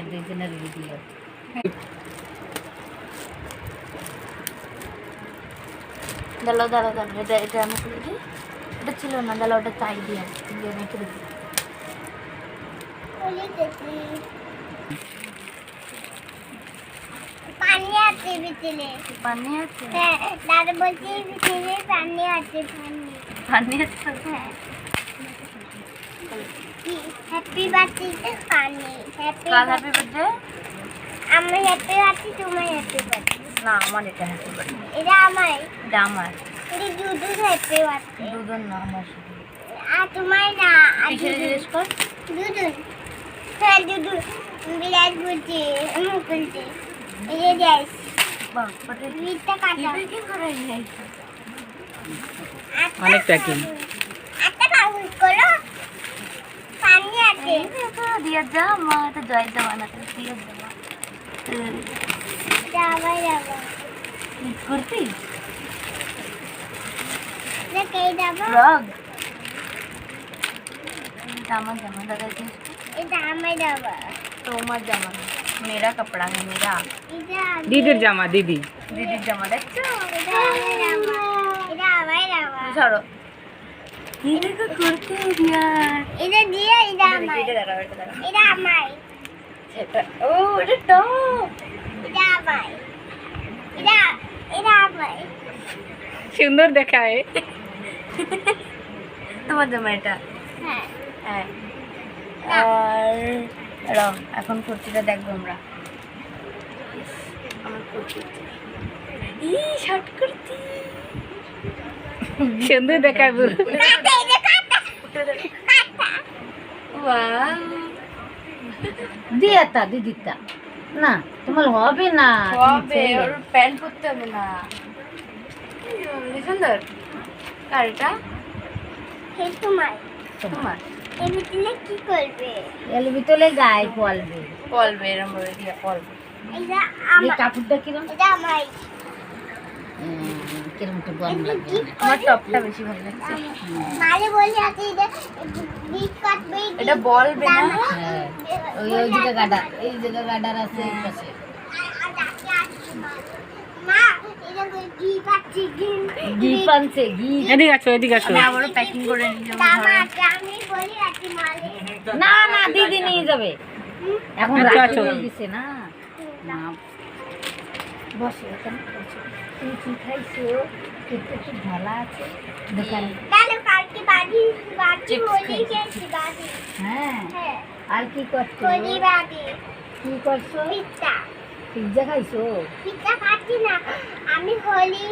দুইজনের ভিডিও। দাঁড়াও দাঁড়াও দাঁড়াও, এটা এটা আমি করে দিই। এটা ছিল না, দাঁড়াও ওটা চাই দিয়ে দিয়ে রেখে দিই। পানি আছে ভিতরে। পানি আছে? হ্যাঁ, দাদা বলছে ভিতরে পানি আছে, পানি। পানি আছে? হ্যাঁ। হ্যাপি বার্থডে পানি। হ্যাপি কাল হ্যাপি বার্থডে। আমার হ্যাপি বার্থডে, তোমার হ্যাপি বার্থডে। না, আমার এটা হ্যাপি বার্থডে। এটা আমার। এটা আমার। এটা দুধুর হ্যাপি বার্থডে। দুজন না, আমার শুধু। আর তোমার না, আর কিসের জিজ্ঞেস কর? দুধুর। হ্যাঁ, দুধুর। বিরাট বলছে, বলছে। এই যে দেখ, বাহ, ওটা বিটটা কাটা। কি করে যাই? অনেক প্যাকিং। একটা কাগজ করো, পানি আছে। দিয়ে জামা, তো জয় জামা না, দিয়ে জামা। যাবা যাবা। ঈদ করতি? কে যাবো? ফ্রক? জামা জামা दादा जी, এটা আমার যাবা। তোমার জামা না, मेरा कपड़ा है मेरा। এটা দিদির জামা, দিদি। दीदीर জামা দেখছো? এটা আমার যাবা। এটা আমার যাবা। ছাড়ো। ये को करते यार। এটা দিয়ে এটা আমার। এটা দাঁড়াও, এটা দাঁড়াও। এটা আমার। সেটা ও এটা টপ। এটা আমার। এটা এটা আমার। সুন্দর দেখায়। তোমার জামা এটা। হ্যাঁ। হ্যাঁ। আর রং এখন কুর্তিটা দেখবো আমরা। আমার কুর্তি। ই শর্ট কুর্তি। সুন্দর দেখায় পুরো। কাটা, এটা কাটা। কাটা। ওয়াও। দিয়াতা দিদিটা না, তোমার হবে না। হবে, ওর প্যান্ট পরতে হবে না। সুন্দর। কার এটা? হে তোমার। তোমার। এই ভিতরে কি করবে? এর ভিতরে গায়ে পলবে। পলবে, এরম ভাবে দিয়ে পলবে। এটা এই আমার। কাপড়টা কিরম এটা আমার। কিরম একটু গরম লাগবে। আমার টপটা বেশি ভালো লাগছে। মালে বলি আছে এটা বিট কাটবে। এটা বলবে না? হ্যাঁ, ওই ওই জায়গা গাডার, এই জায়গা গাডার আছে এই পাশে। মা, এটা কি পাচ্ছি ঘি পানছে, ঘি। এদিকে আসো, এদিকে আসো। আমি আবারও প্যাকিং করে নিয়ে যাবো দামা ঘরে। আমি বলি আছে মালে। না না, দিদি নিয়ে যাবে। এখন আচ্ছা, রাত আচ্ছা। হয়ে গেছে না। না, বসো এখানে বসো। তুমি কি খাইছো? খেতে খুব ভালো আছে দোকানে। তাহলে কালকে বাড়ি বাড়ি Chips বলি খাই। গেছি বাড়ি। হ্যাঁ, হ্যাঁ, আর কি করছো? বলি বাড়ি। কি করছো? পিৎজা। পিৎজা খাইছো? পিৎজা খাচ্ছি না, আমি হোলি